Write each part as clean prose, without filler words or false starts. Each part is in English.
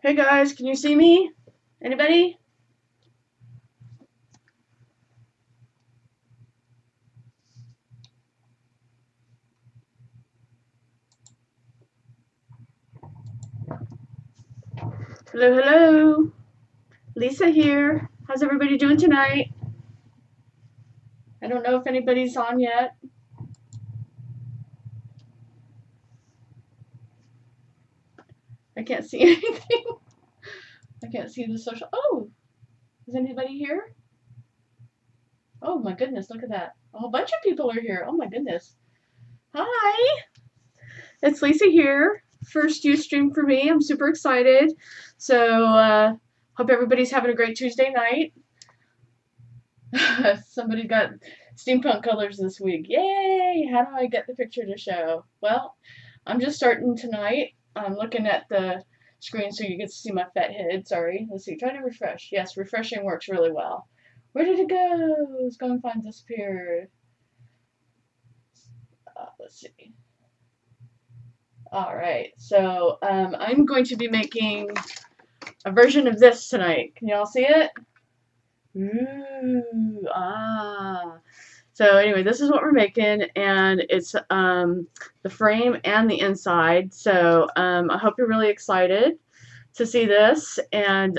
Hey guys, can you see me? Anybody? Hello, hello. Lisa here. How's everybody doing tonight? I don't know if anybody's on yet. I can't see anything. I can't see the social. Oh, is anybody here? Oh my goodness, look at that. A whole bunch of people are here. Oh my goodness. Hi, it's Lisa here. First Ustream for me. I'm super excited. So, hope everybody's having a great Tuesday night. Somebody got steampunk colors this week. Yay! How do I get the picture to show? Well, I'm just starting tonight. I'm looking at the screen so you get to see my fat head. Sorry. Let's see. Try to refresh. Yes, refreshing works really well. Where did it go? Let's go and find disappeared. Let's see. All right. So I'm going to be making a version of this tonight. Can y'all see it? Ooh, ah. So anyway, this is what we're making, and it's the frame and the inside. So I hope you're really excited to see this. And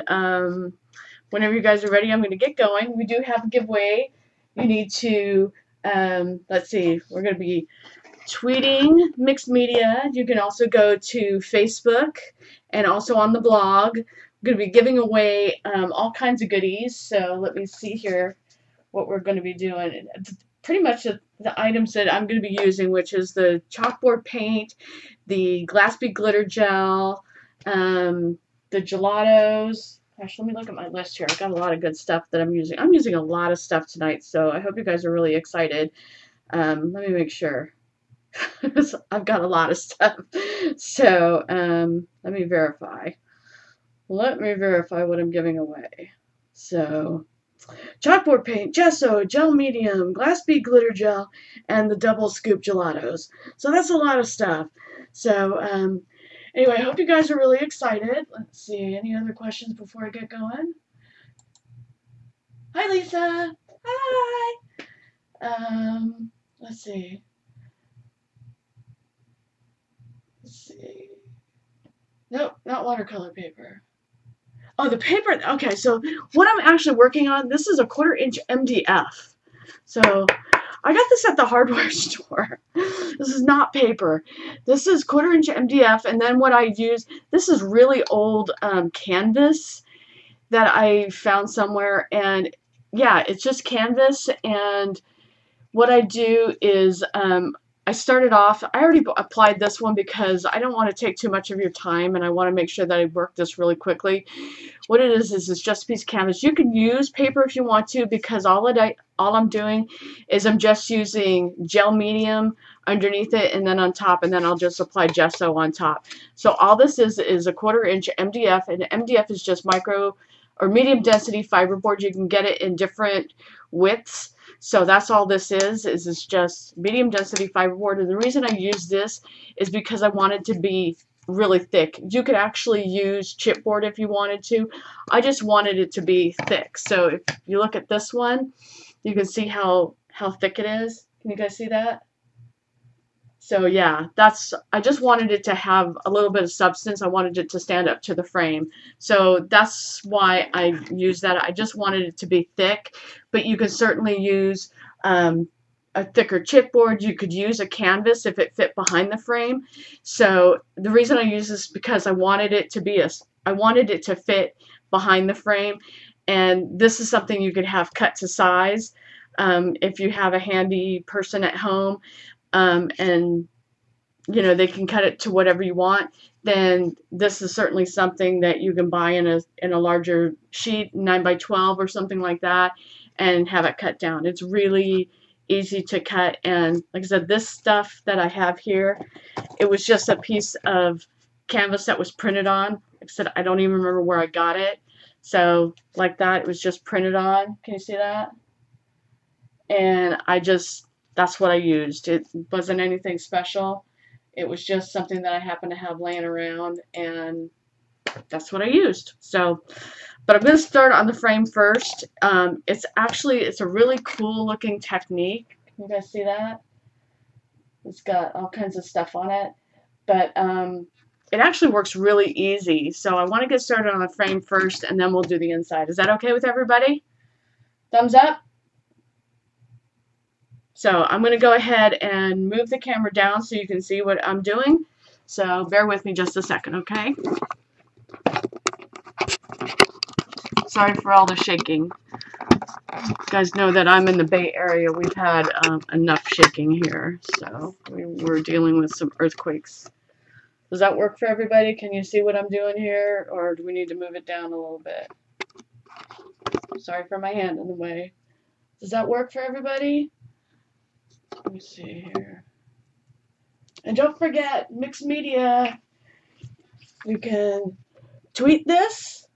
whenever you guys are ready, I'm going to get going. We do have a giveaway. You need to, let's see, we're going to be tweeting mixed media. You can also go to Facebook and also on the blog. We're going to be giving away all kinds of goodies. So let me see here what we're going to be doing. Pretty much the items that I'm going to be using, which is the chalkboard paint, the glass bead glitter gel, the gelatos. Gosh, let me look at my list here. I've got a lot of good stuff that I'm using. I'm using a lot of stuff tonight, so I hope you guys are really excited. Let me make sure. I've got a lot of stuff. So let me verify. Let me verify what I'm giving away. So chalkboard paint, gesso, gel medium, glass bead glitter gel, and the double scoop gelatos. So that's a lot of stuff. So anyway, I hope you guys are really excited. Let's see, any other questions before I get going? Hi, Lisa. Hi. Let's see. Let's see. Nope, not watercolor paper. Oh, the paper. Okay, so what I'm actually working on, this is a 1/4 inch MDF. So I got this at the hardware store. This is not paper. This is 1/4 inch MDF, and then what I use, this is really old canvas that I found somewhere, and yeah, it's just canvas, and what I do is I started off, I already applied this one because I don't want to take too much of your time and I want to make sure that I work this really quickly. What it is it's just a piece of canvas. You can use paper if you want to because all I'm doing is I'm just using gel medium underneath it and then on top, and then I'll just apply gesso on top. So all this is a 1/4 inch MDF, and MDF is just micro or medium density fiberboard. You can get it in different widths. So that's all this is it's just medium density fiberboard. And the reason I use this is because I want it to be really thick. You could actually use chipboard if you wanted to. I just wanted it to be thick. So if you look at this one, you can see how thick it is. Can you guys see that? So yeah, I just wanted it to have a little bit of substance. I wanted it to stand up to the frame. So that's why I used that. I just wanted it to be thick, but you could certainly use a thicker chipboard. You could use a canvas if it fit behind the frame. So the reason I use this is because I wanted it to fit behind the frame, and this is something you could have cut to size if you have a handy person at home, and they can cut it to whatever you want. Then this is certainly something that you can buy in a larger sheet, 9 by 12 or something like that, and have it cut down. It's really easy to cut, and like I said, this stuff that I have here, it was just a piece of canvas that was printed on. Like I said, I don't even remember where I got it. So like that, it was just printed on. Can you see that? And that's what I used. It wasn't anything special. It was just something that I happened to have laying around, and that's what I used. So, but I'm going to start on the frame first. It's a really cool looking technique. Can you guys see that? It's got all kinds of stuff on it, but it actually works really easy. So I want to get started on the frame first, and then we'll do the inside. Is that okay with everybody? Thumbs up? So I'm going to go ahead and move the camera down so you can see what I'm doing. So bear with me just a second, okay? Sorry for all the shaking. You guys know that I'm in the Bay Area. We've had enough shaking here, so we're dealing with some earthquakes. Does that work for everybody? Can you see what I'm doing here, or do we need to move it down a little bit? Sorry for my hand in the way. Does that work for everybody? Let me see here. And don't forget, mixed media. You can tweet this.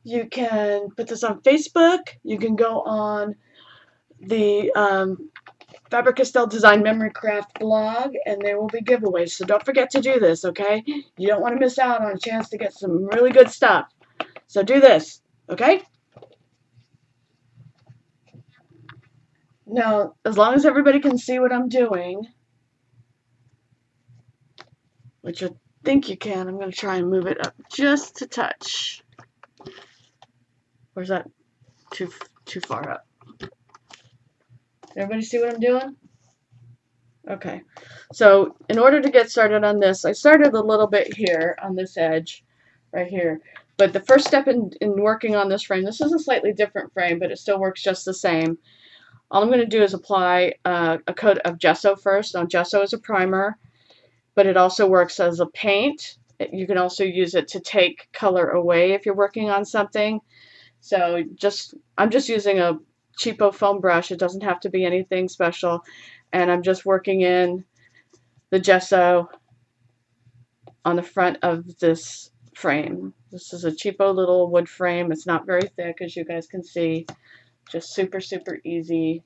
You can put this on Facebook. You can go on the Faber-Castell Design Memory Craft blog, and there will be giveaways. So don't forget to do this, okay? You don't want to miss out on a chance to get some really good stuff. So do this, okay? Now, as long as everybody can see what I'm doing, which I think you can, I'm going to try and move it up just a touch. Or is that too far up? Everybody see what I'm doing? Okay. So in order to get started on this, I started a little bit here on this edge, right here. But the first step in working on this frame, this is a slightly different frame, but it still works just the same. All I'm going to do is apply a coat of gesso first. Now, gesso is a primer, but it also works as a paint. You can also use it to take color away if you're working on something. So I'm just using a cheapo foam brush. It doesn't have to be anything special. And I'm just working in the gesso on the front of this frame. This is a cheapo little wood frame. It's not very thick, as you guys can see. Just super, super easy.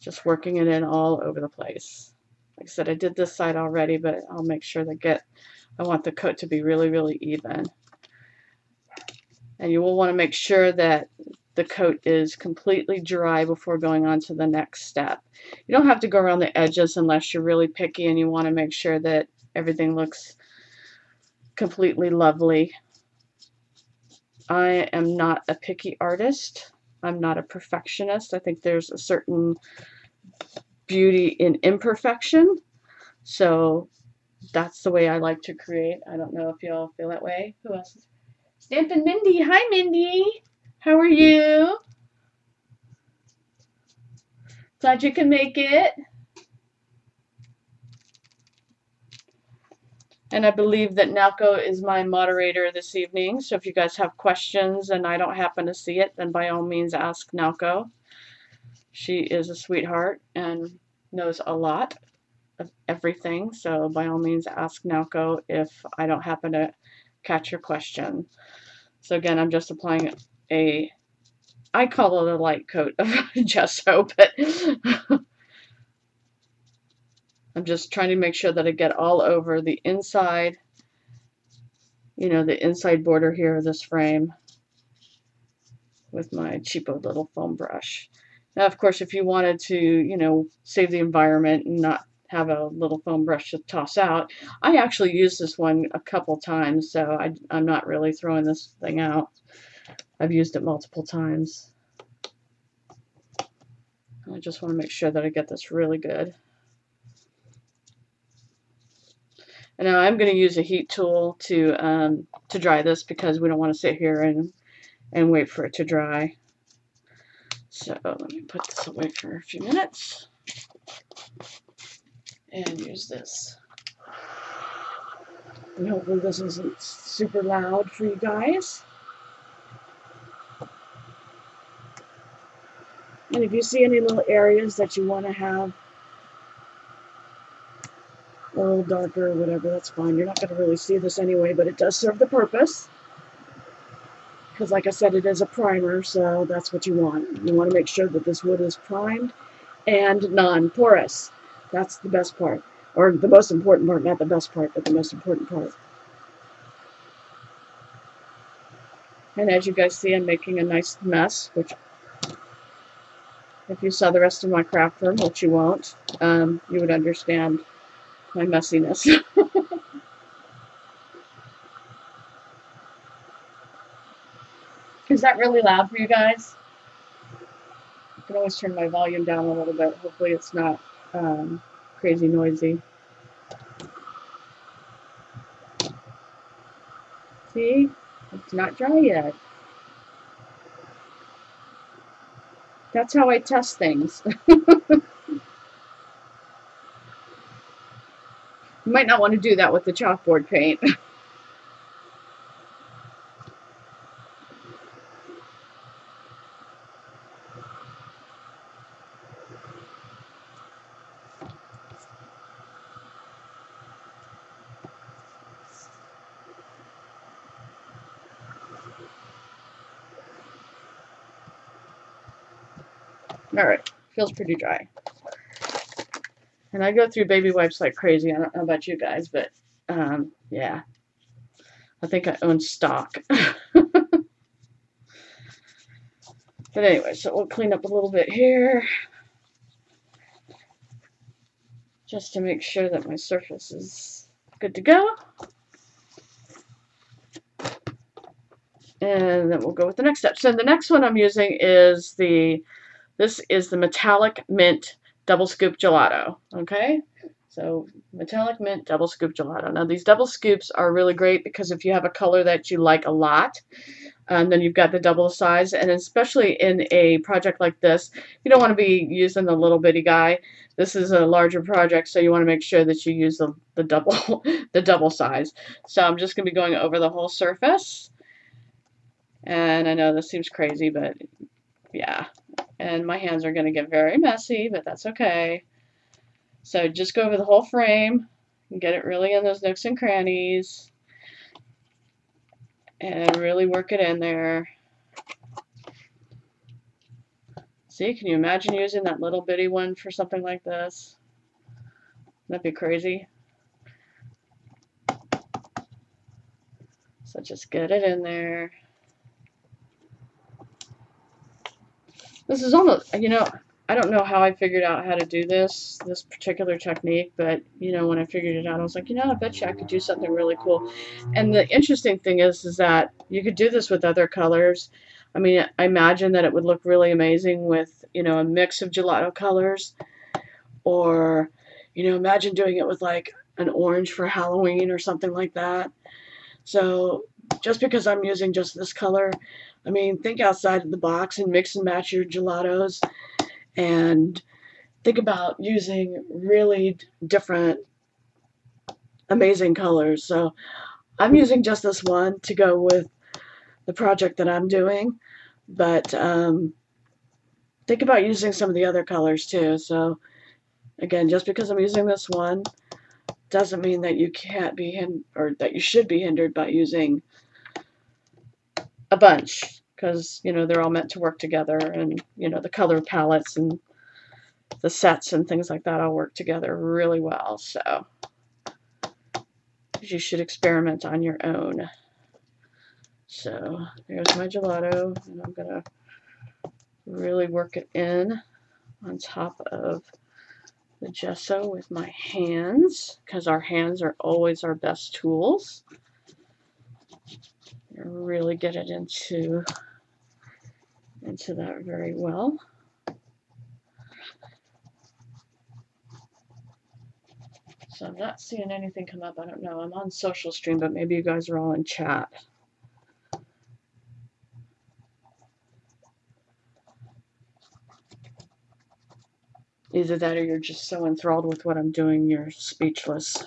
Just working it in all over the place. Like I said, I did this side already, but I'll make sure I want the coat to be really, really even. And you will want to make sure that the coat is completely dry before going on to the next step. You don't have to go around the edges unless you're really picky and you want to make sure that everything looks completely lovely. I am not a picky artist. I'm not a perfectionist. I think there's a certain beauty in imperfection. So that's the way I like to create. I don't know if y'all feel that way. Who else is Stampin' Mindy? Hi, Mindy. How are you? Glad you can make it. And I believe that Nalco is my moderator this evening. So if you guys have questions and I don't happen to see it, then by all means ask Nalco. She is a sweetheart and knows a lot of everything. So by all means ask Nalco if I don't happen to catch your question. So again, I'm just applying I call it a light coat of gesso, but I'm just trying to make sure that I get all over the inside, the inside border here of this frame with my cheapo little foam brush. Now, of course, if you wanted to, save the environment and not have a little foam brush to toss out, I actually used this one a couple times, so I'm not really throwing this thing out. I've used it multiple times. I just want to make sure that I get this really good. And now I'm going to use a heat tool to dry this because we don't want to sit here and wait for it to dry. So let me put this away for a few minutes and use this. And hopefully this isn't super loud for you guys. And if you see any little areas that you want to have a little darker or whatever, that's fine. You're not going to really see this anyway, but it does serve the purpose. Because like I said, it is a primer, so that's what you want. You want to make sure that this wood is primed and non-porous. That's the best part. Or the most important part, not the best part, but the most important part. And as you guys see, I'm making a nice mess, which if you saw the rest of my craft room, which you won't, you would understand my messiness. Is that really loud for you guys? I can always turn my volume down a little bit. Hopefully it's not crazy noisy. See? It's not dry yet. That's how I test things. You might not want to do that with the chalkboard paint. Alright, feels pretty dry. And I go through baby wipes like crazy. I don't know about you guys, but yeah. I think I own stock. But anyway, so we'll clean up a little bit here. Just to make sure that my surface is good to go. And then we'll go with the next step. So the next one I'm using is this is the Metallic Mint Double Scoop Gelato. Okay? So Metallic Mint Double Scoop Gelato. Now these double scoops are really great because if you have a color that you like a lot, then you've got the double size, and especially in a project like this, you don't want to be using the little bitty guy. This is a larger project, so you want to make sure that you use the double the double size. So I'm just going to be going over the whole surface, and I know this seems crazy, but yeah, and my hands are going to get very messy, but that's okay. So just go over the whole frame and get it really in those nooks and crannies, and really work it in there. See, can you imagine using that little bitty one for something like this? That'd be crazy. So just get it in there. This is almost, you know, I don't know how I figured out how to do this particular technique, but, you know, when I figured it out, I was like, you know, I bet you I could do something really cool. And the interesting thing is that you could do this with other colors. I mean, I imagine that it would look really amazing with, you know, a mix of gelato colors. Or, you know, imagine doing it with like an orange for Halloween or something like that. So just because I'm using just this color, I mean, think outside of the box and mix and match your gelatos and think about using really different, amazing colors. So I'm using just this one to go with the project that I'm doing, but think about using some of the other colors too. So again, just because I'm using this one doesn't mean that you can't be or that you should be hindered by using a bunch, because you know they're all meant to work together, and you know the color palettes and the sets and things like that all work together really well. So you should experiment on your own. So there's my gelato, and I'm gonna really work it in on top of the gesso with my hands, because our hands are always our best tools. Really get it into that very well. So I'm not seeing anything come up. I don't know. I'm on social stream, but maybe you guys are all in chat. Either that or you're just so enthralled with what I'm doing, you're speechless.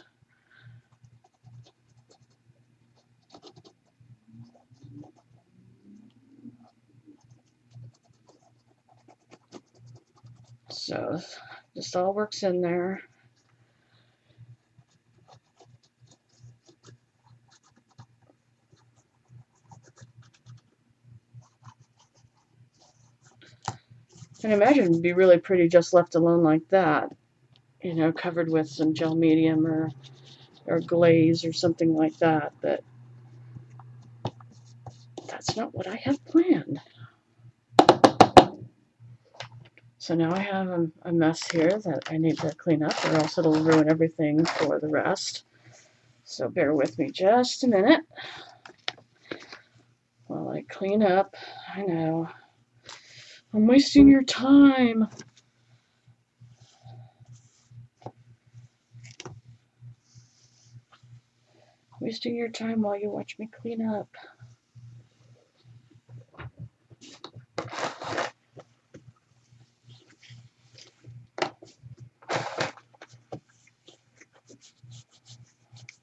So this all works in there. And imagine it'd be really pretty just left alone like that, you know, covered with some gel medium or glaze or something like that. But that's not what I have planned. So now I have a mess here that I need to clean up, or else it'll ruin everything for the rest. So bear with me just a minute while I clean up. I know. I'm wasting your time. Wasting your time while you watch me clean up.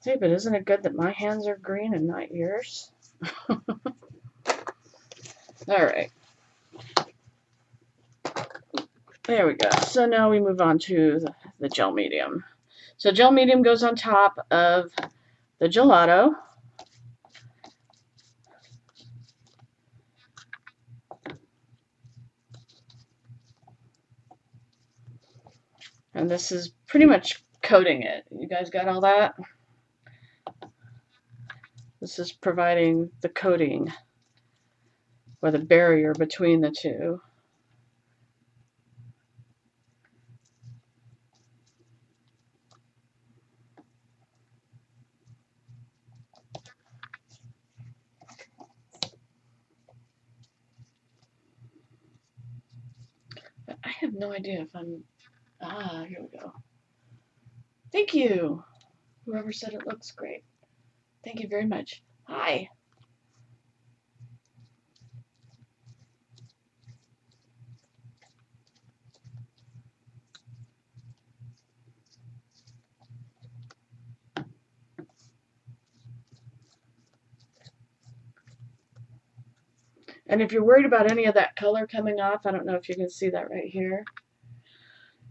Hey, but isn't it good that my hands are green and not yours? Alright. There we go. So now we move on to the gel medium. So gel medium goes on top of the gelato. And this is pretty much coating it. You guys got all that? This is providing the coating, or the barrier between the two. I have no idea if I'm... Ah, here we go. Thank you. Whoever said it looks great. Thank you very much. Hi. And if you're worried about any of that color coming off, I don't know if you can see that right here.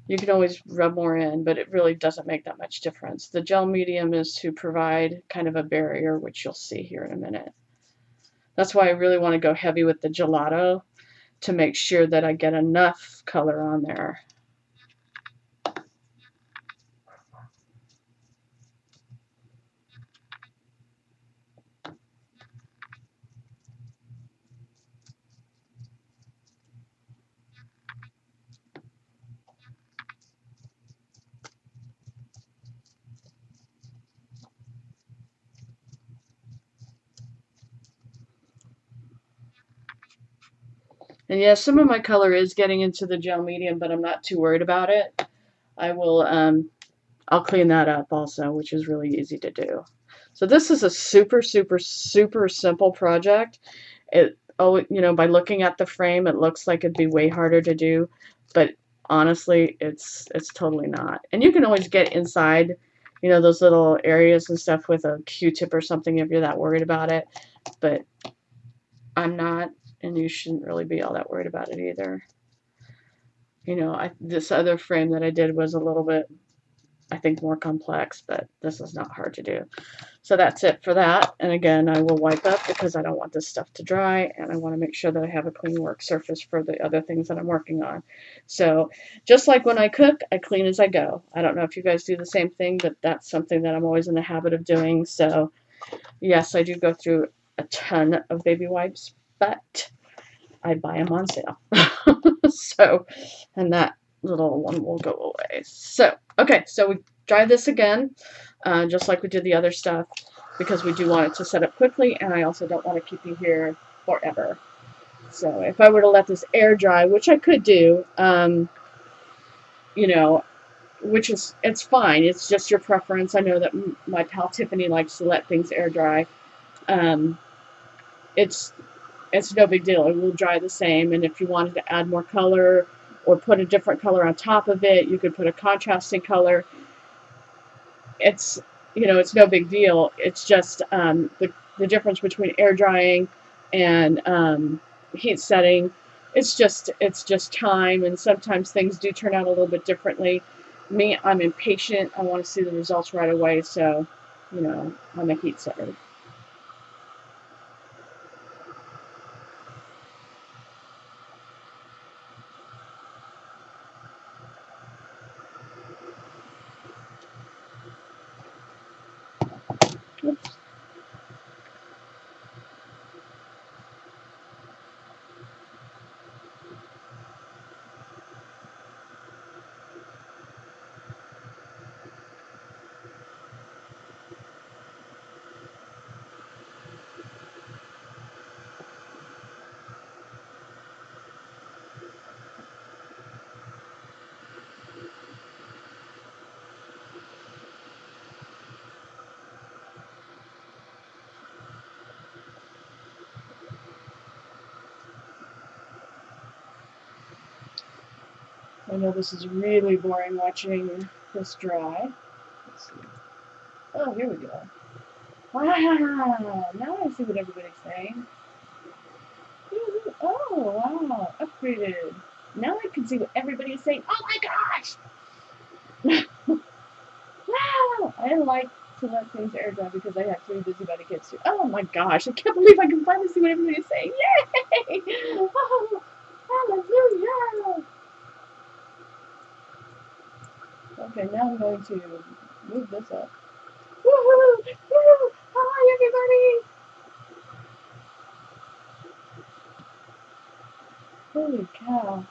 You can always rub more in, but it really doesn't make that much difference. The gel medium is to provide kind of a barrier, which you'll see here in a minute. That's why I really want to go heavy with the gelato, to make sure that I get enough color on there. And yes, some of my color is getting into the gel medium, but I'm not too worried about it. I will, I'll clean that up also, which is really easy to do. So this is a super, super, super simple project. By looking at the frame, it looks like it'd be way harder to do, but honestly, it's totally not. And you can always get inside, those little areas and stuff with a Q-tip or something if you're that worried about it, but I'm not, and you shouldn't really be all that worried about it either. This other frame that I did was a little bit, I think, more complex, but this is not hard to do. So that's it for that. And again, I will wipe up because I don't want this stuff to dry, and I want to make sure that I have a clean work surface for the other things that I'm working on. So just like when I cook, I clean as I go. I don't know if you guys do the same thing, but that's something that I'm always in the habit of doing. So yes, I do go through a ton of baby wipes, but I buy them on sale. So, and that little one will go away. So, okay, so we dry this again, just like we did the other stuff, because we do want it to set up quickly, and I also don't want to keep you here forever. So if I were to let this air dry, which I could do, it's fine. It's just your preference. I know that my pal Tiffany likes to let things air dry. It's no big deal. It will dry the same. And if you wanted to add more color or put a different color on top of it, you could put a contrasting color. It's no big deal. It's just the difference between air drying and heat setting. It's just time, and sometimes things do turn out a little bit differently. Me, I'm impatient. I want to see the results right away, so I'm a heat setter. Oops. I know this is really boring watching this dry. Let's see. Oh, here we go. Wow! Now I see what everybody's saying. Oh, wow. Upgraded. Now I can see what everybody's saying. Oh my gosh! Wow! I like to let things air dry because I have 3 busybody kids too. Oh my gosh! I can't believe I can finally see what everybody's saying. Yay! Oh, hallelujah! Okay, now I'm going to move this up. Woohoo! Woo! Hi, everybody! Holy cow.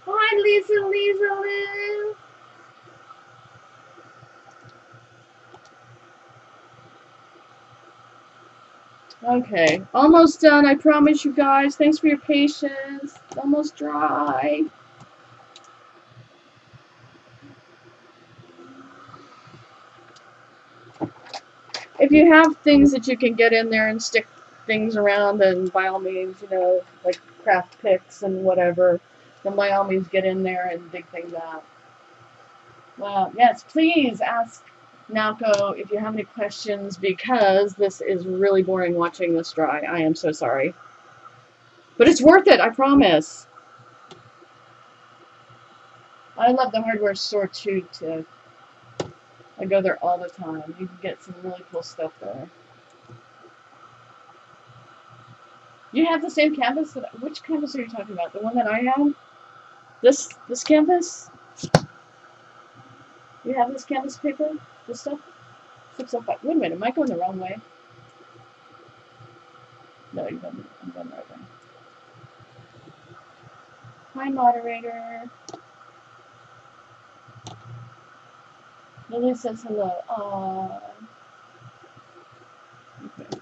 Hi, Lisa Lou! Okay, almost done, I promise you guys. Thanks for your patience. It's almost dry. If you have things that you can get in there and stick things around, then by all means, you know, like craft picks and whatever, then by all means get in there and dig things out. Well, yes, please ask Naoko if you have any questions because this is really boring watching this dry. I am so sorry. But it's worth it, I promise. I love the hardware store too. I go there all the time. You can get some really cool stuff there. You have the same canvas which canvas are you talking about? The one that I have? This canvas? You have this canvas paper? This stuff? 605. Wait a minute, am I going the wrong way? No, I'm going the right way. Hi, moderator. Lily says hello. Okay.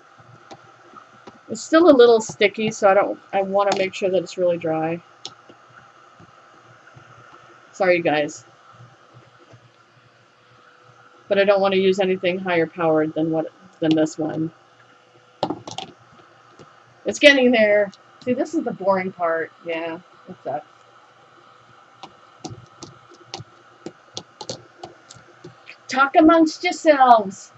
It's still a little sticky, so I want to make sure that it's really dry. Sorry, guys. But I don't want to use anything higher powered than this one. It's getting there. See, this is the boring part. Yeah, it sucks. Talk amongst yourselves.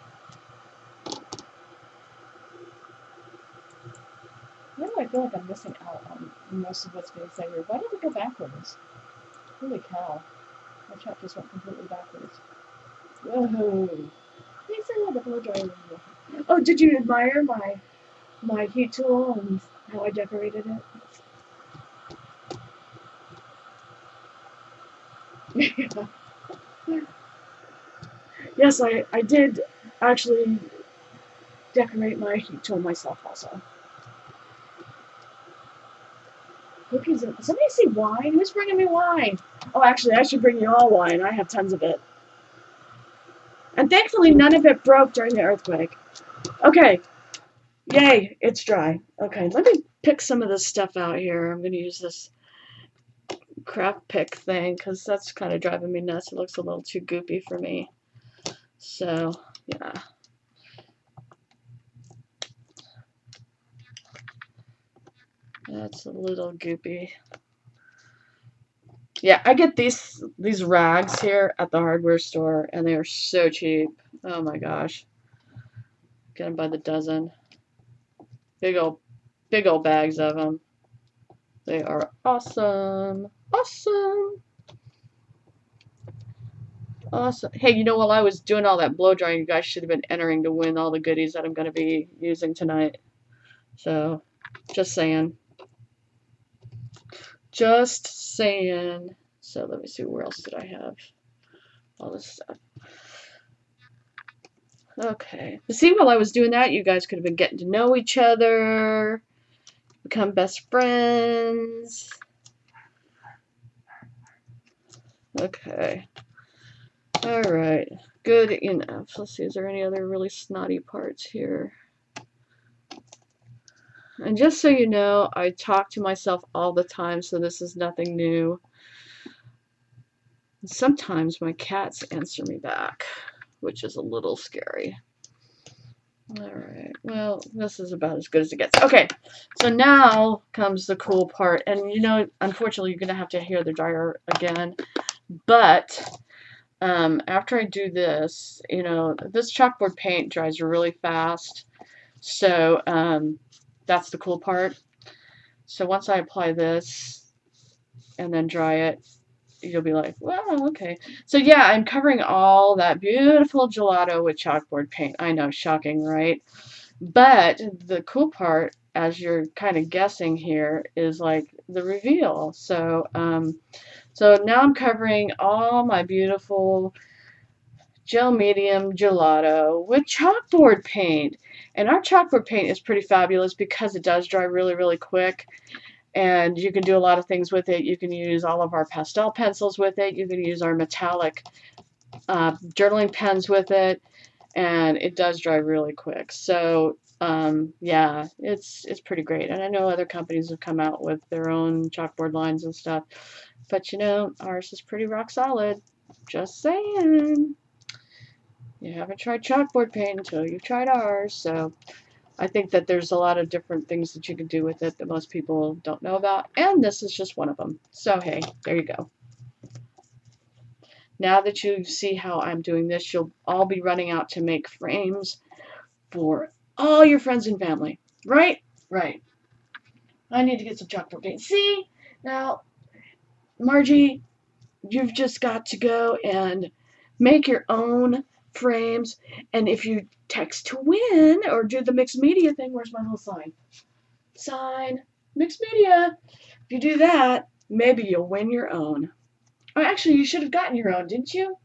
Why do I feel like I'm missing out on most of what's being said here? Why did we go backwards? Holy cow. My chat just went completely backwards. Whoa. Thanks for the blow dryer. Oh, did you admire my heat tool and how I decorated it? Yes, I did actually decorate my heat tool myself also. Cookies and somebody see wine? Who's bringing me wine? Oh, actually, I should bring you all wine. I have tons of it. And thankfully, none of it broke during the earthquake. Okay. Yay, it's dry. Okay, let me pick some of this stuff out here. I'm going to use this craft pick thing because that's kind of driving me nuts. It looks a little too goopy for me. So, yeah. That's a little goopy. Yeah, I get these rags here at the hardware store, and they are so cheap. Oh my gosh. Get them by the dozen. Big old bags of them. They are awesome. Awesome. Awesome. Hey, you know, while I was doing all that blow drying, you guys should have been entering to win all the goodies that I'm going to be using tonight. So, just saying. Just saying. So, let me see, where else did I have all this stuff? Okay. But see, while I was doing that, you guys could have been getting to know each other, become best friends. Okay. All right. Good enough. Let's see, is there any other really snotty parts here? And just so you know, I talk to myself all the time, so this is nothing new. And sometimes my cats answer me back, which is a little scary. Alright, well, this is about as good as it gets. Okay, so now comes the cool part. And you know, unfortunately, you're going to have to hear the dryer again. But after I do this, you know, this chalkboard paint dries really fast. So that's the cool part. So once I apply this and then dry it, you'll be like, wow, okay. So yeah, I'm covering all that beautiful gelato with chalkboard paint. I know, shocking, right? But the cool part, as you're kind of guessing here, is like the reveal. So now I'm covering all my beautiful gel medium gelato with chalkboard paint. And our chalkboard paint is pretty fabulous because it does dry really, really quick. And you can do a lot of things with it. You can use all of our pastel pencils with it. You can use our metallic journaling pens with it. And it does dry really quick. So yeah, it's pretty great. And I know other companies have come out with their own chalkboard lines and stuff. But you know, ours is pretty rock solid. Just saying. You haven't tried chalkboard paint until you've tried ours. So I think that there's a lot of different things that you can do with it that most people don't know about. And this is just one of them. So hey, there you go. Now that you see how I'm doing this, you'll all be running out to make frames for all your friends and family. Right? Right. I need to get some chalkboard paint. See? Now, Margie, you've just got to go and make your own frames. And if you text to win or do the mixed media thing, where's my little sign? Sign. Mixed media. If you do that, maybe you'll win your own. Oh, actually, you should have gotten your own, didn't you?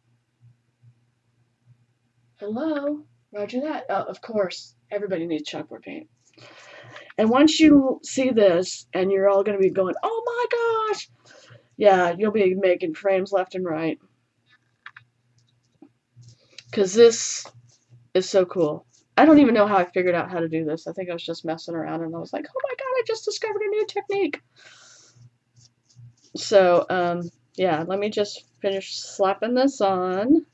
Hello? Roger that. Oh, of course. Everybody needs chalkboard paint. And once you see this, and you're all going to be going, oh my gosh, yeah, you'll be making frames left and right. Because this is so cool. I don't even know how I figured out how to do this. I think I was just messing around and I was like, oh my god, I just discovered a new technique. So, yeah, let me just finish slapping this on.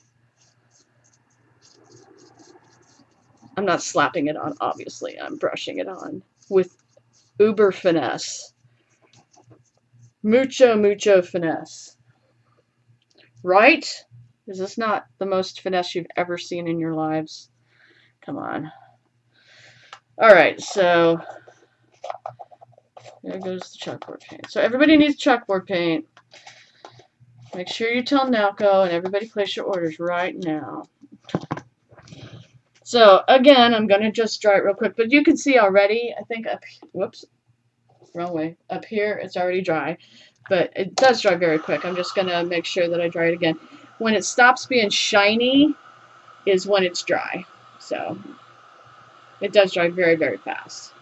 I'm not slapping it on, obviously. I'm brushing it on with uber finesse. Mucho, mucho finesse. Right? Is this not the most finesse you've ever seen in your lives? Come on. Alright, so there goes the chalkboard paint. So everybody needs chalkboard paint. Make sure you tell Nalco and everybody place your orders right now. So again, I'm going to just dry it real quick, but you can see already, I think up, whoops, wrong way. Up here, it's already dry, but it does dry very quick. I'm just going to make sure that I dry it again. When it stops being shiny is when it's dry. So it does dry very, very fast.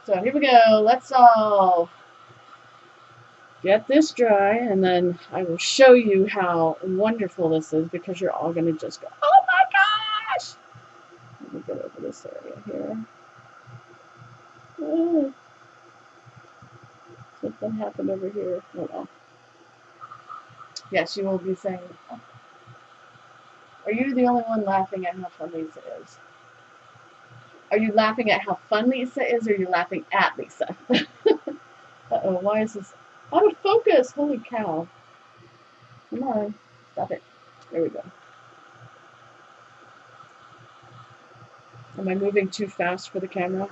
So here we go. Let's all get this dry, and then I will show you how wonderful this is because you're all going to just go, oh my gosh! Let me get over this area here. Oh, something happened over here. Oh well. Yes, you will be saying, oh, are you the only one laughing at how fun Lisa is? Are you laughing at how fun Lisa is, or are you laughing at Lisa? Uh-oh, why is this out of focus? Holy cow. Come on, stop it. There we go. Am I moving too fast for the camera?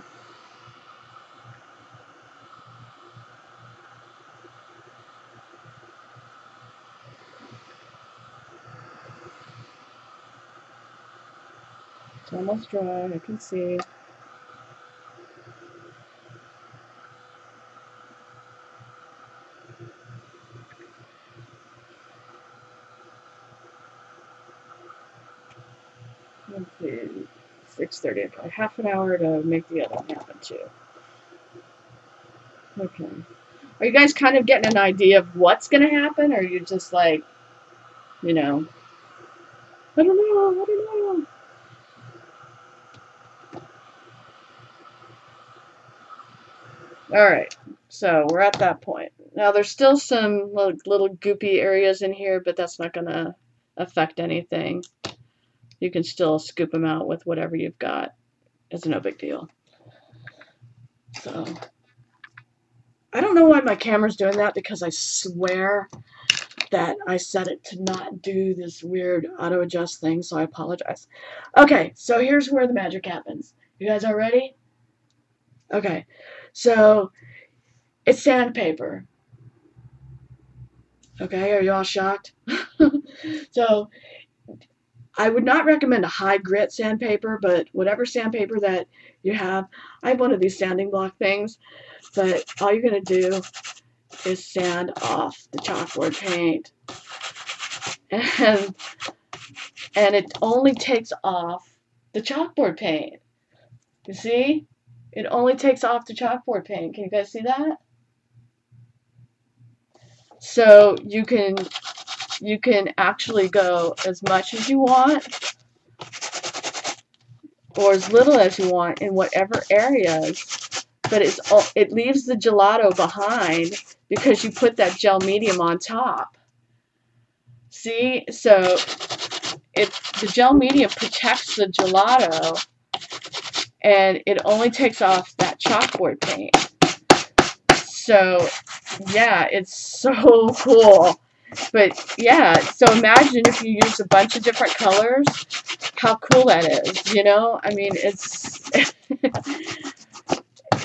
It's almost dry, I can see. Let's see, 6:30. Okay, half an hour to make the other one happen too. Okay. Are you guys kind of getting an idea of what's going to happen, or are you just like, you know, I don't know, I don't know. All right, so we're at that point. Now there's still some little goopy areas in here, but that's not going to affect anything. you can still scoop them out with whatever you've got. It's no big deal. So I don't know why my camera's doing that, because I swear that I set it to not do this weird auto adjust thing, so I apologize. Okay, so here's where the magic happens. You guys are ready? Okay, so it's sandpaper. Okay, are you all shocked? So I would not recommend a high grit sandpaper, but whatever sandpaper that you have. I have one of these sanding block things, but all you're going to do is sand off the chalkboard paint. And it only takes off the chalkboard paint. You see? It only takes off the chalkboard paint. Can you guys see that? So you can actually go as much as you want or as little as you want in whatever areas, but it leaves the gelato behind because you put that gel medium on top. See? So the gel medium protects the gelato, and it only takes off that chalkboard paint. So yeah, it's so cool. But yeah, so imagine if you use a bunch of different colors, how cool that is, you know? I mean, it's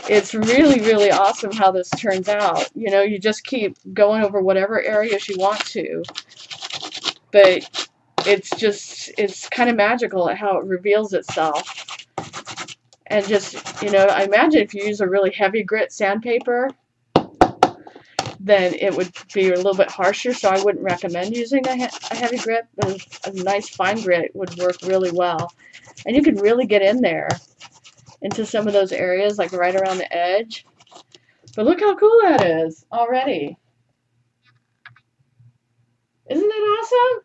it's really, really awesome how this turns out. You know, you just keep going over whatever areas you want to. But it's kind of magical at how it reveals itself. And just, you know, I imagine if you use a really heavy grit sandpaper, then it would be a little bit harsher, so I wouldn't recommend using a heavy grit. But a nice fine grit would work really well. And you can really get in there into some of those areas, like right around the edge. But look how cool that is already. Isn't it awesome?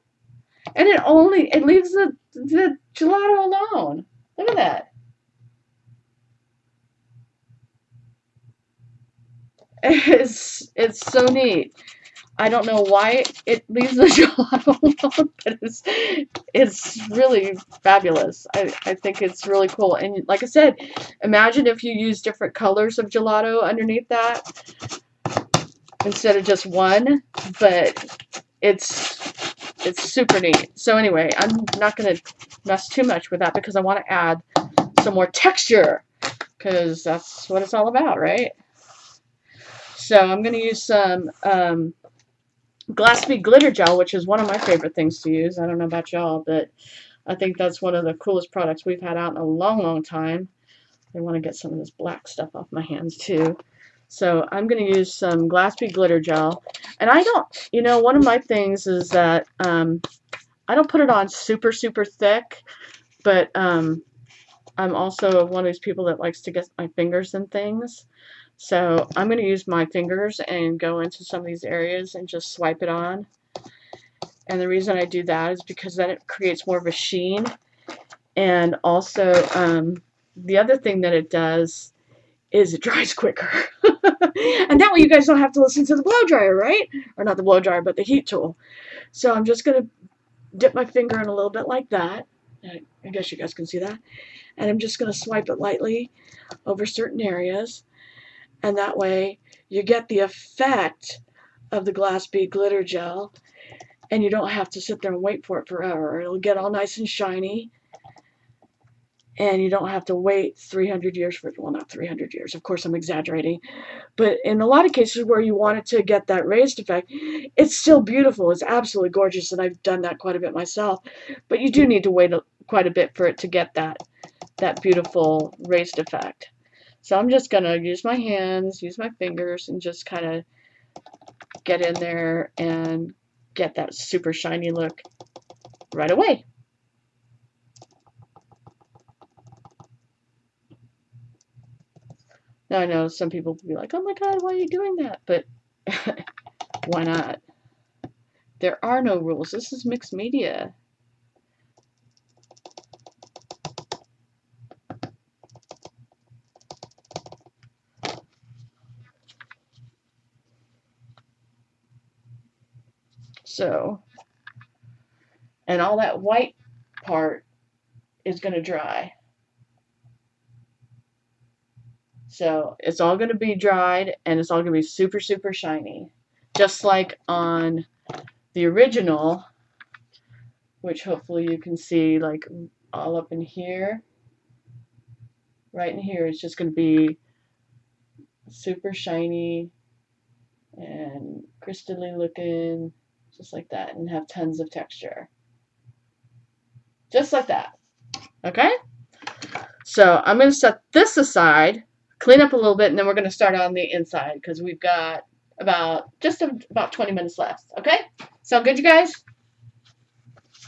And it leaves the gelato alone. Look at that. It's so neat. I don't know why it leaves the gelato alone, but it's really fabulous. I think it's really cool. And like I said, imagine if you use different colors of gelato underneath that instead of just one. But it's super neat. So anyway, I'm not going to mess too much with that because I want to add some more texture, because that's what it's all about, right? So I'm going to use some Glass Bead glitter gel, which is one of my favorite things to use. I don't know about y'all, but I think that's one of the coolest products we've had out in a long, long time. I want to get some of this black stuff off my hands too. So I'm going to use some Glass Bead glitter gel. And I don't, you know, one of my things is that I don't put it on super, super thick, but I'm also one of those people that likes to get my fingers in things. So I'm going to use my fingers and go into some of these areas and just swipe it on. And the reason I do that is because then it creates more of a sheen. And also, the other thing that it does is it dries quicker. And that way you guys don't have to listen to the blow dryer, right? Or not the blow dryer, but the heat tool. So I'm just going to dip my finger in a little bit like that. I guess you guys can see that. And I'm just going to swipe it lightly over certain areas. And that way you get the effect of the Glass Bead glitter gel, and you don't have to sit there and wait for it forever. It'll get all nice and shiny, and you don't have to wait 300 years for it. Well, not 300 years. Of course, I'm exaggerating. But in a lot of cases where you want it to get that raised effect, it's still beautiful. It's absolutely gorgeous, and I've done that quite a bit myself. But you do need to wait quite a bit for it to get that beautiful raised effect. So I'm just going to use my hands, use my fingers, and just kind of get in there and get that super shiny look right away. Now I know some people will be like, oh my god, why are you doing that? But why not? There are no rules. This is mixed media. So, and all that white part is going to dry. So it's all going to be dried and it's all going to be super, super shiny. Just like on the original, which hopefully you can see like all up in here. Right in here, it's just going to be super shiny and crystally looking, just like that, and have tons of texture. Just like that. Okay? So I'm going to set this aside, clean up a little bit, and then we're going to start on the inside because we've got about 20 minutes left. Okay? Sound good, you guys?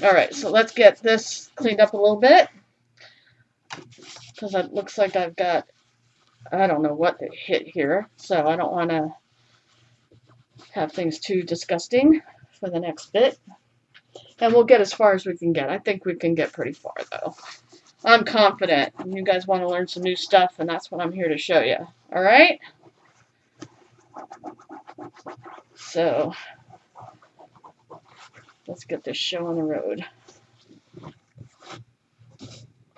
All right, so let's get this cleaned up a little bit because it looks like I've got, I don't know what to hit here, so I don't want to have things too disgusting for the next bit. And we'll get as far as we can get. I think we can get pretty far, though. I'm confident. You guys want to learn some new stuff, and that's what I'm here to show you. All right? So, let's get this show on the road.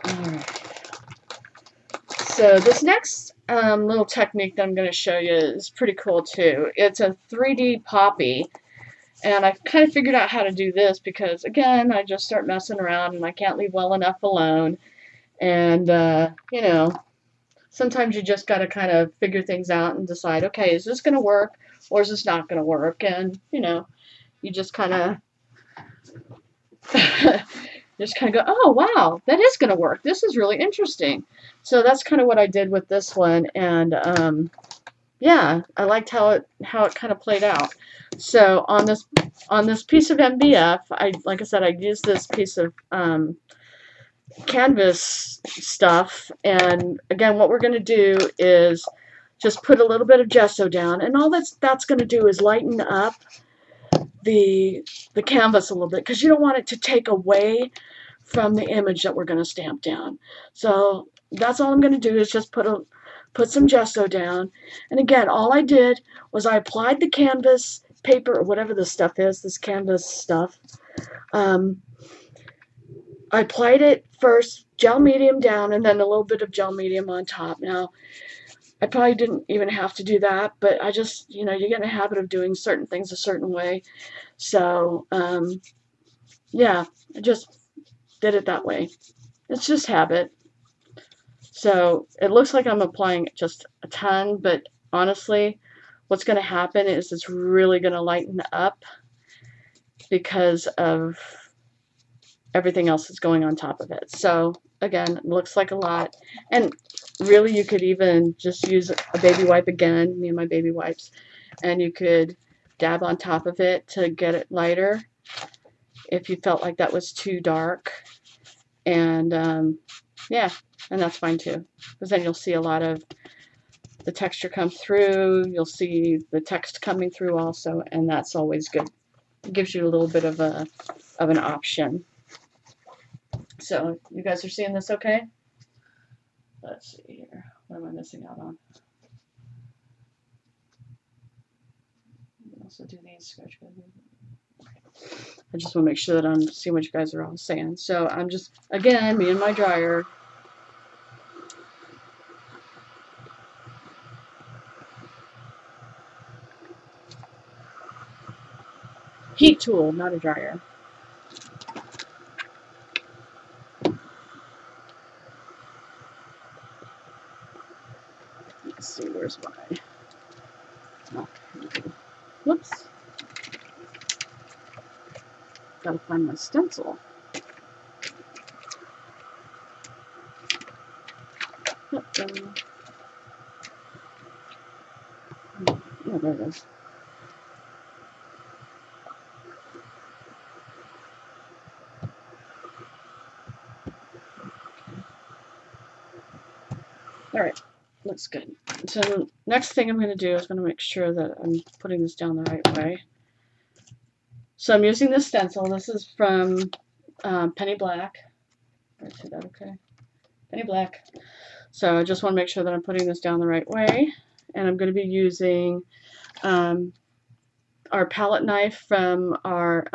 All right. So, this next little technique that I'm going to show you is pretty cool, too. It's a 3D poppy. And I kind of figured out how to do this because, again, I just start messing around and I can't leave well enough alone. And, you know, sometimes you just got to kind of figure things out and decide, okay, is this going to work or is this not going to work? And, you know, you just kind of go, oh, wow, that is going to work. This is really interesting. So that's kind of what I did with this one. And, yeah, I liked how it kind of played out. So on this piece of MDF, like I said, I used this piece of canvas stuff, and again, what we're going to do is just put a little bit of gesso down, and all that's going to do is lighten up the canvas a little bit because you don't want it to take away from the image that we're going to stamp down. So that's all I'm going to do is just put some gesso down. And again, all I did was I applied the canvas paper or whatever this stuff is, this canvas stuff. I applied it first, gel medium down, and then a little bit of gel medium on top. Now, I probably didn't even have to do that, but I just, you know, you get in a habit of doing certain things a certain way. So, yeah, I just did it that way. It's just habit. So it looks like I'm applying just a ton, but honestly, what's going to happen is it's really going to lighten up because of everything else that's going on top of it. So again, it looks like a lot. And really, you could even just use a baby wipe again, me and my baby wipes, and you could dab on top of it to get it lighter if you felt like that was too dark. And yeah, and that's fine too, because then you'll see a lot of the texture come through. You'll see the text coming through also, and that's always good. It gives you a little bit of an option. So you guys are seeing this okay? Let's see here. What am I missing out on? Also do these scratch pads. I just want to make sure that I'm seeing what you guys are all saying. So I'm just, again, me and my dryer. Heat tool, not a dryer. Let's see, where's my... Oh, whoops. Gotta find my stencil. Oh, there it is. All right, looks good. So next thing I'm going to do is going to make sure that I'm putting this down the right way. So I'm using this stencil. This is from Penny Black. Did I say that okay? Penny Black. So I just want to make sure that I'm putting this down the right way. And I'm going to be using our palette knife from our,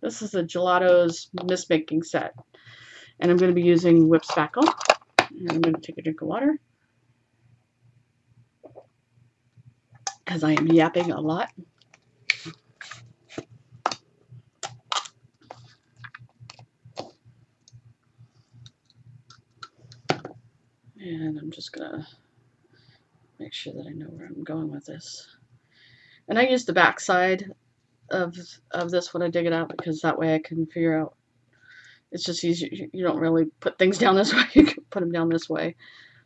this is the Gelato's Mist Making set. And I'm going to be using whip spackle. And I'm going to take a drink of water because I am yapping a lot. And I'm just going to make sure that I know where I'm going with this. And I use the back side of this when I dig it out because that way I can figure out. It's just easy. You don't really put things down this way. You can put them down this way.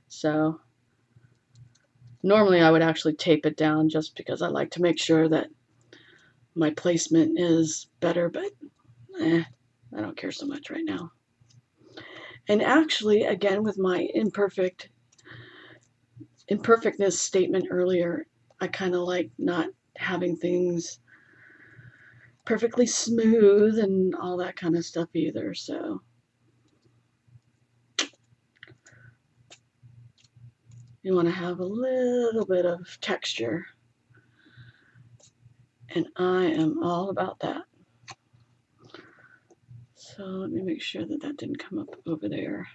So normally I would actually tape it down just because I like to make sure that my placement is better, but I don't care so much right now. And actually, again, with my imperfectness statement earlier, I kind of like not having things perfectly smooth and all that kind of stuff either. So you want to have a little bit of texture, and I am all about that. So let me make sure that that didn't come up over there.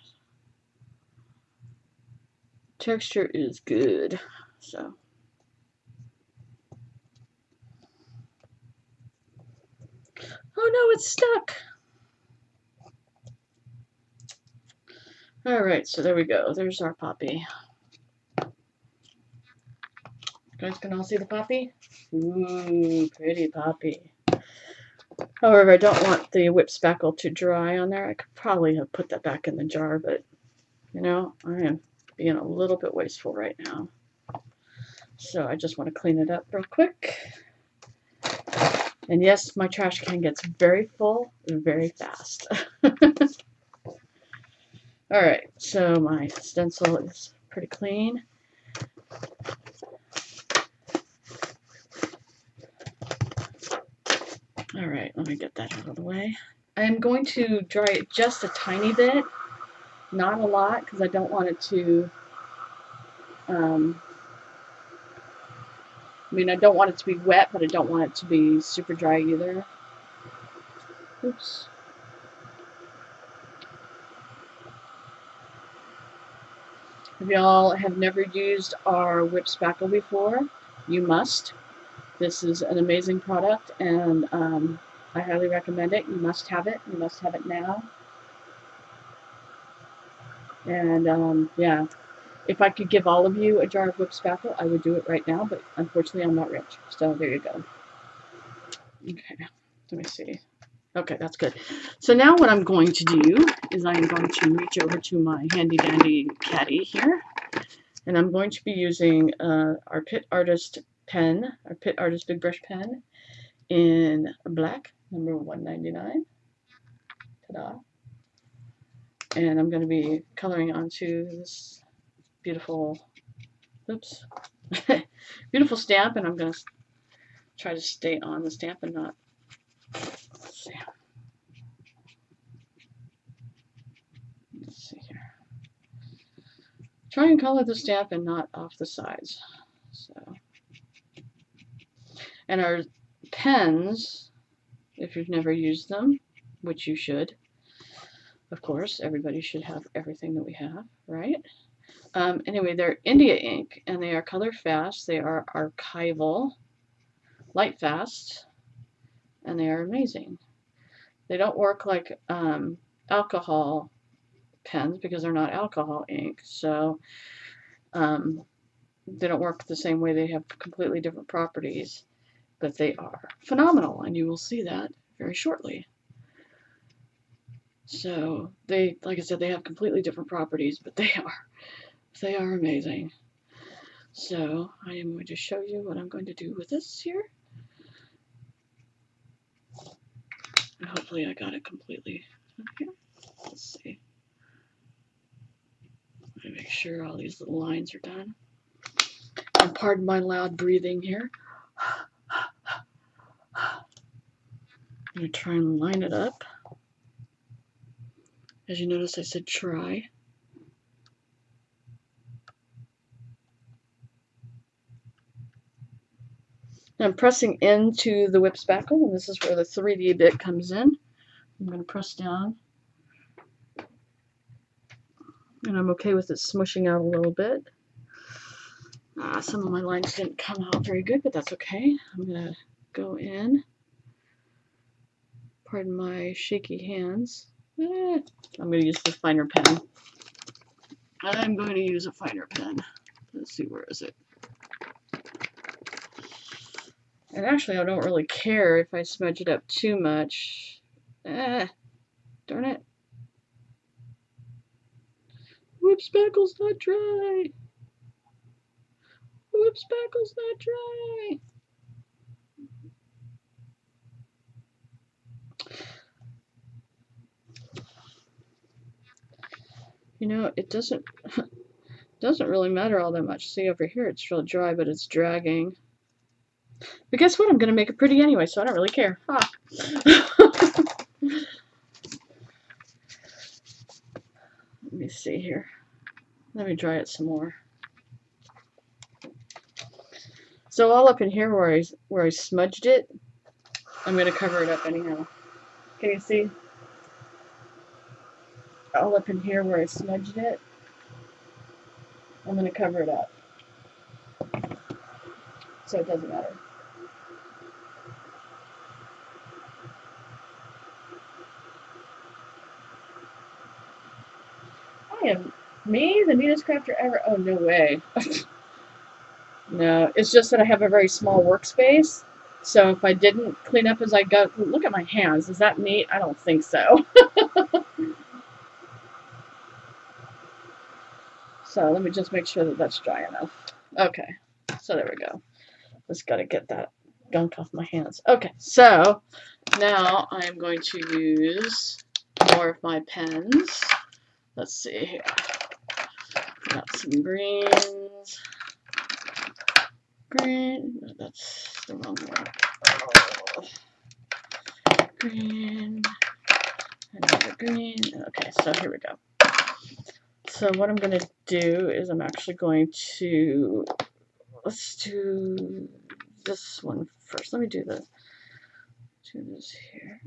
Texture is good. So oh no, it's stuck. All right, so there we go. There's our poppy. You guys can all see the poppy? Ooh, pretty poppy. However, I don't want the whip spackle to dry on there. I could probably have put that back in the jar, but you know, I am being a little bit wasteful right now. So I just want to clean it up real quick. And yes, my trash can gets very full very fast. All right, so my stencil is pretty clean. All right, let me get that out of the way. I'm going to dry it just a tiny bit, not a lot, because I don't want it to, I mean, I don't want it to be wet, but I don't want it to be super dry either. Oops. If y'all have never used our whip spackle before, you must. This is an amazing product, and I highly recommend it. You must have it. You must have it now. And yeah, if I could give all of you a jar of whip spackle, I would do it right now, but unfortunately I'm not rich. So there you go. Okay, let me see. Okay, that's good. So now what I'm going to do is I'm going to reach over to my handy dandy caddy here, and I'm going to be using our Pitt Artist pen, our Pitt Artist Big Brush pen in black, number 199. Ta-da. And I'm going to be coloring onto this beautiful, oops, beautiful stamp, and I'm going to try to stay on the stamp and not, let's see here. Try and color the stamp and not off the sides. So, and our pens, if you've never used them, which you should, of course, everybody should have everything that we have, right? Anyway, they're India ink, and they are color fast. They are archival, light fast, and they are amazing. They don't work like alcohol pens because they're not alcohol ink, so they don't work the same way. They have completely different properties, but they are phenomenal, and you will see that very shortly. So they, like I said, they have completely different properties, but they are amazing. So I am going to show you what I'm going to do with this here. And hopefully I got it completely up here. Let's see. I'm going to make sure all these little lines are done. And pardon my loud breathing here. I'm going to try and line it up. As you notice, I said try. Now I'm pressing into the whip spackle, and this is where the 3D bit comes in. I'm going to press down And I'm okay with it smushing out a little bit. Some of my lines didn't come out very good, but that's okay. I'm going to go in. Pardon my shaky hands. I'm going to use the finer pen. I'm going to use a finer pen. Let's see, where is it? And actually, I don't really care if I smudge it up too much. Darn it. Whoop, spackle's not dry. Whoop, spackle's not dry. You know, it doesn't really matter all that much. See, over here it's real dry, but it's dragging. But guess what? I'm going to make it pretty anyway, so I don't really care. Ha! Let me see here. Let me dry it some more. So all up in here where I smudged it, I'm going to cover it up anyhow. Can you see? All up in here where I smudged it, I'm going to cover it up. So it doesn't matter. I am me, the neatest crafter ever. Oh, no way. No, it's just that I have a very small workspace. So if I didn't clean up as I go, look at my hands. Is that neat? I don't think so. So let me just make sure that that's dry enough. Okay, so there we go. Just got to get that gunk off my hands. Okay, so now I'm going to use more of my pens. Let's see here. Got some greens. Green. No, that's the wrong one. Oh. Green. Another green. Okay, so here we go. So what I'm going to do is I'm actually going to, let's do this one first. Let me do this here.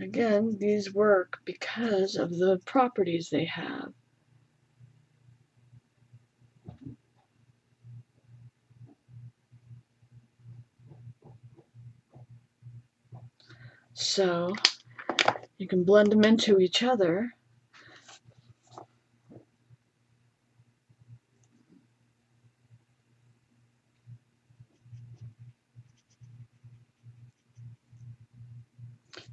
Again, these work because of the properties they have. So you can blend them into each other.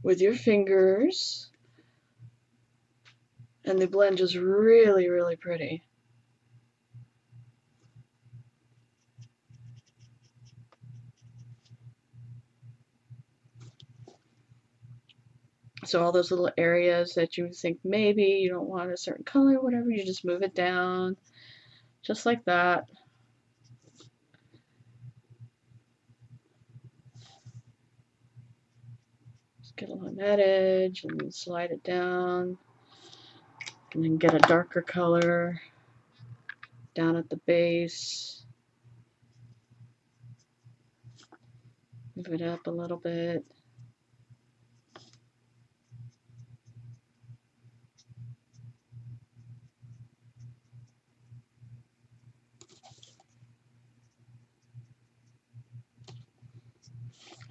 With your fingers, and they blend just really, really pretty. So all those little areas that you think maybe you don't want a certain color, whatever, you just move it down, just like that. Just get along that edge and slide it down, and then get a darker color down at the base. Move it up a little bit.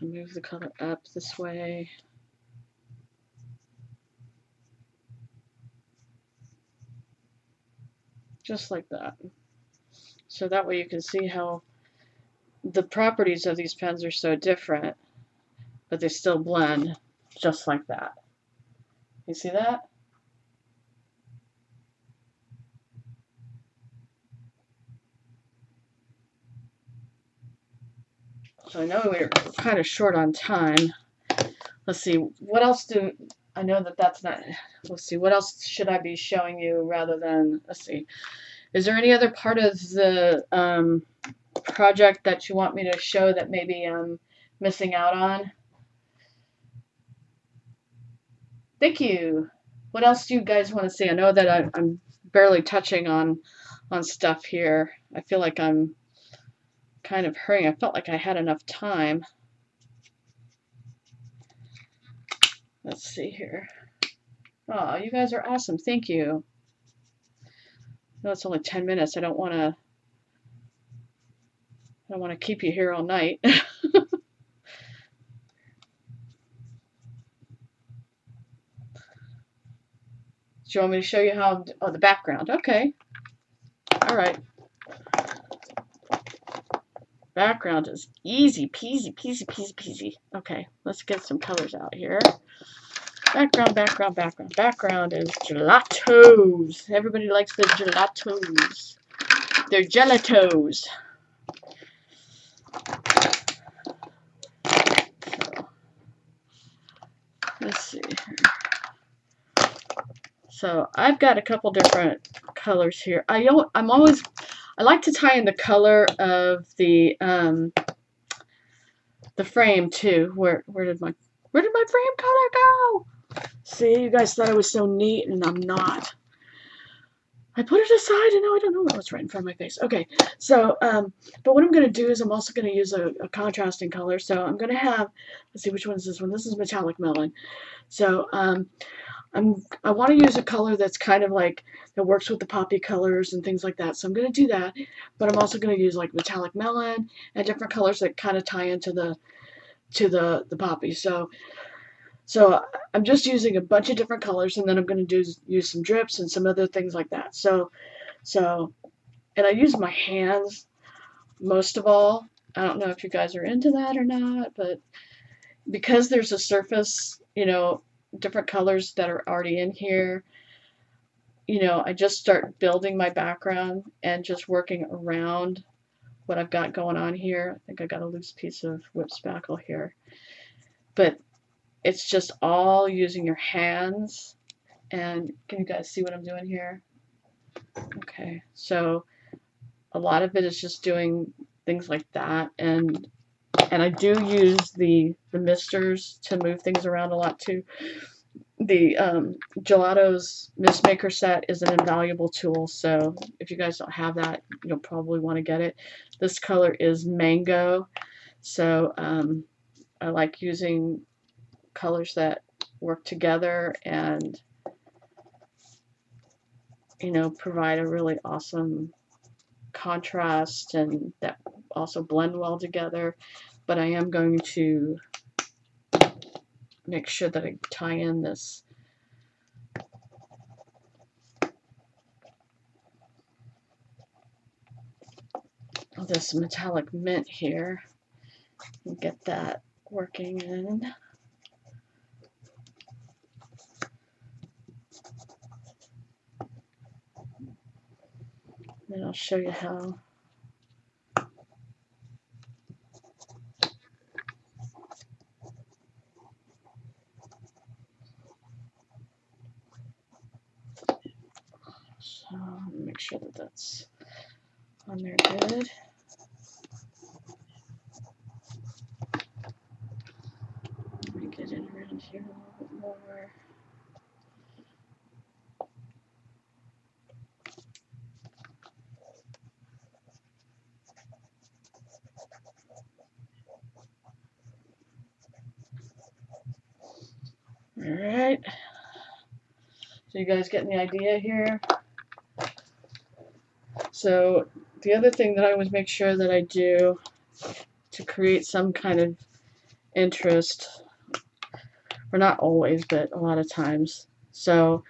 And move the color up this way. Just like that. So that way you can see how the properties of these pens are so different, but they still blend just like that. You see that? So I know we're kind of short on time. Let's see, what else do, I know that that's not, let's see, what else should I be showing you rather than, let's see, is there any other part of the project that you want me to show that maybe I'm missing out on? Thank you. What else do you guys want to see? I know that I'm barely touching on stuff here. I feel like I'm kind of hurrying. I felt like I had enough time. Let's see here. Oh, you guys are awesome. Thank you. No, it's only 10 minutes. I don't want to keep you here all night. Do you want me to show you how? Oh, the background. Okay. All right. Background is easy peasy, peasy, peasy, peasy. Okay, let's get some colors out here. Background, background, background. Background is gelatos. Everybody likes the gelatos. They're gelatos. So, let's see here. So I've got a couple different colors here. I like to tie in the color of the frame too. Where did my frame color go? See, you guys thought I was so neat, and I'm not. I put it aside, and now I don't know what's right in front of my face. Okay, so, but what I'm going to do is I'm also going to use a contrasting color. So I'm going to have, let's see, which one is this one? This is metallic melon. So I want to use a color that's kind of like, that works with the poppy colors and things like that. So I'm going to do that, but I'm also going to use like metallic melon and different colors that kind of tie into the poppy. So I'm just using a bunch of different colors, and then I'm going to use some drips and some other things like that. So, and I use my hands most of all. I don't know if you guys are into that or not, but because there's a surface, different colors that are already in here, I just start building my background and just working around what I've got going on here. I think I got a loose piece of whip spackle here. But it's just all using your hands. And can you guys see what I'm doing here? Okay, so a lot of it is just doing things like that, and I do use the misters to move things around a lot too. The Gelato's mist maker set is an invaluable tool, so if you guys don't have that, you'll probably want to get it. This color is mango, so I like using colors that work together and provide a really awesome contrast and that also blend well together. But I am going to make sure that I tie in this metallic mint here and get that working in. Then I'll show you how. So make sure that that's on there good. Let me get in around here a little bit more. Alright, so you guys getting the idea here? So the other thing that I always make sure that I do to create some kind of interest, or not always, but a lot of times. So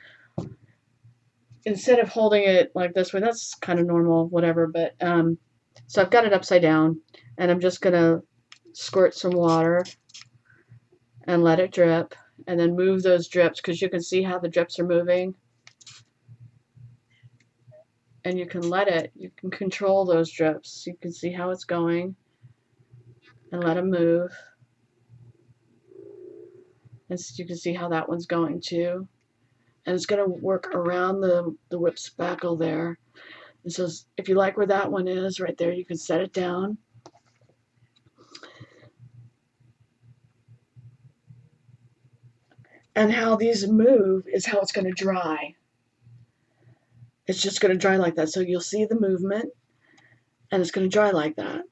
instead of holding it like this way, that's kind of normal, whatever, but so I've got it upside down, and I'm just going to squirt some water and let it drip, and then move those drips, because you can see how the drips are moving. And you can control those drips. You can see how it's going, and let them move. And so you can see how that one's going too. And it's going to work around the whip spackle there. And so if you like where that one is, right there, you can set it down. And how these move is how it's going to dry. It's just going to dry like that. So you'll see the movement, and it's going to dry like that.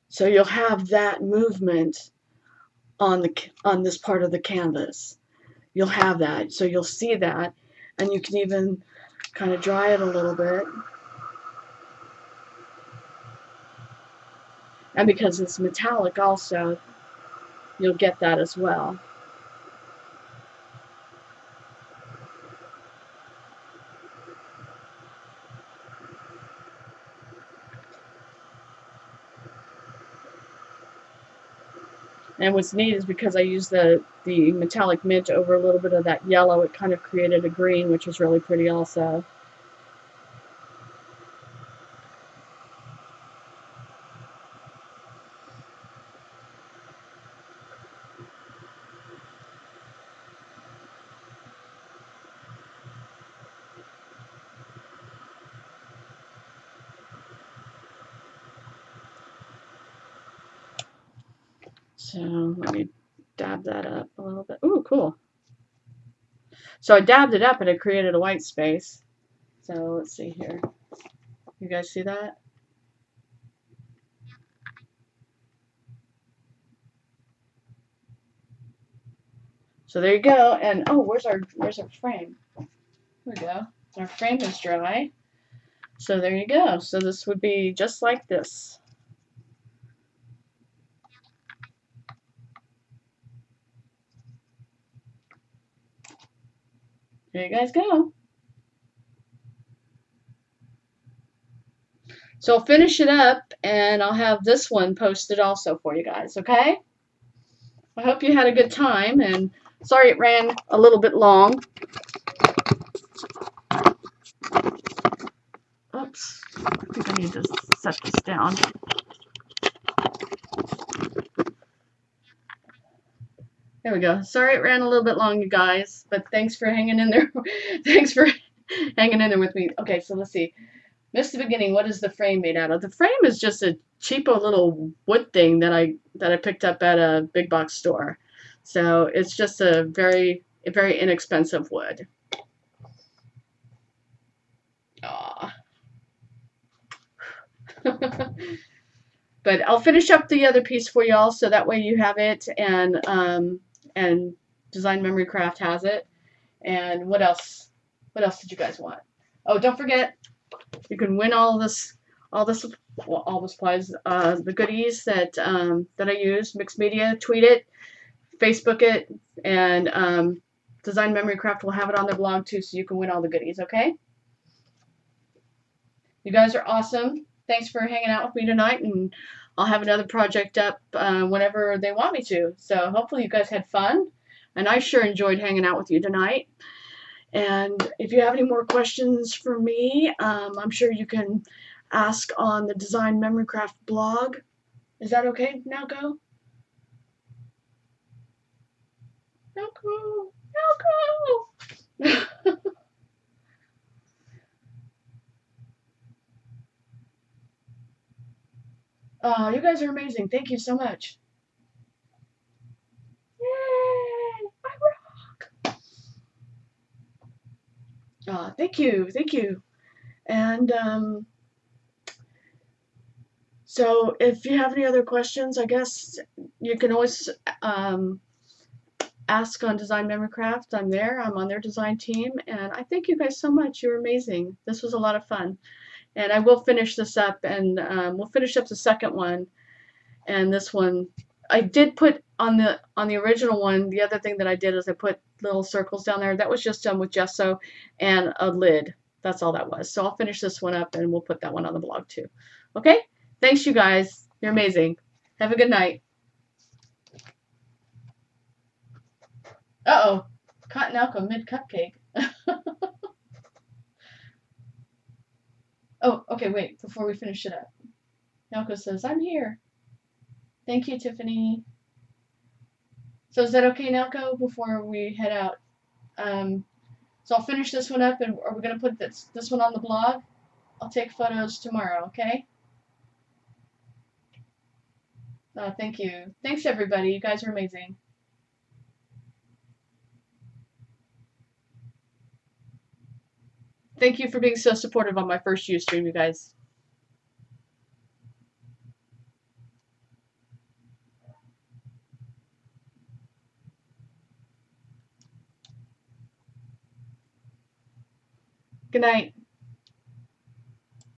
So you'll have that movement on this part of the canvas. You'll have that. So you'll see that, and you can even kind of dry it a little bit. And because it's metallic also, you'll get that as well. And what's neat is because I used the metallic mint over a little bit of that yellow, it kind of created a green, which is really pretty also. So let me dab that up a little bit. Ooh, cool. So I dabbed it up and it created a white space. So let's see here. You guys see that? So there you go. And oh, where's our frame? There we go. Our frame is dry. So there you go. So this would be just like this. There you guys go. So I'll finish it up and I'll have this one posted also for you guys, okay? I hope you had a good time, and sorry it ran a little bit long. Oops, I think I need to set this down. There we go. Sorry it ran a little bit long, you guys, but thanks for hanging in there. Thanks for hanging in there with me. Okay, so let's see. Missed the beginning. What is the frame made out of? The frame is just a cheapo little wood thing that I picked up at a big box store. So it's just a very inexpensive wood. Aw. But I'll finish up the other piece for y'all, so that way you have it, and Design Memory Craft has it. And what else? What else did you guys want? Oh, don't forget, you can win all the supplies, the goodies that that I use. Mixed Media, tweet it, Facebook it, and Design Memory Craft will have it on their blog too, so you can win all the goodies. Okay? You guys are awesome. Thanks for hanging out with me tonight, and I'll have another project up whenever they want me to. So hopefully you guys had fun, and I sure enjoyed hanging out with you tonight. And if you have any more questions for me, I'm sure you can ask on the Design Memory Craft blog. Is that okay, Nalco? Nalco! Nalco! Oh, you guys are amazing. Thank you so much. Yay! I rock! Thank you. Thank you. And so if you have any other questions, I guess you can always ask on Design Memory Craft. I'm there. I'm on their design team. And I thank you guys so much. You're amazing. This was a lot of fun. And I will finish this up, and we'll finish up the second one. And this one, I did put on the original one, the other thing that I did is I put little circles down there. That was just done with gesso and a lid. That's all that was. So I'll finish this one up, and we'll put that one on the blog too. Okay? Thanks, you guys. You're amazing. Have a good night. Uh-oh. Cotton Alco mid-cupcake. Oh, okay, wait. Before we finish it up. Nalco says, I'm here. Thank you, Tiffany. So is that okay, Nalco, before we head out? So I'll finish this one up, and are we going to put this one on the blog? I'll take photos tomorrow, okay? Thank you. Thanks, everybody. You guys are amazing. Thank you for being so supportive on my first Ustream, you guys. Good night.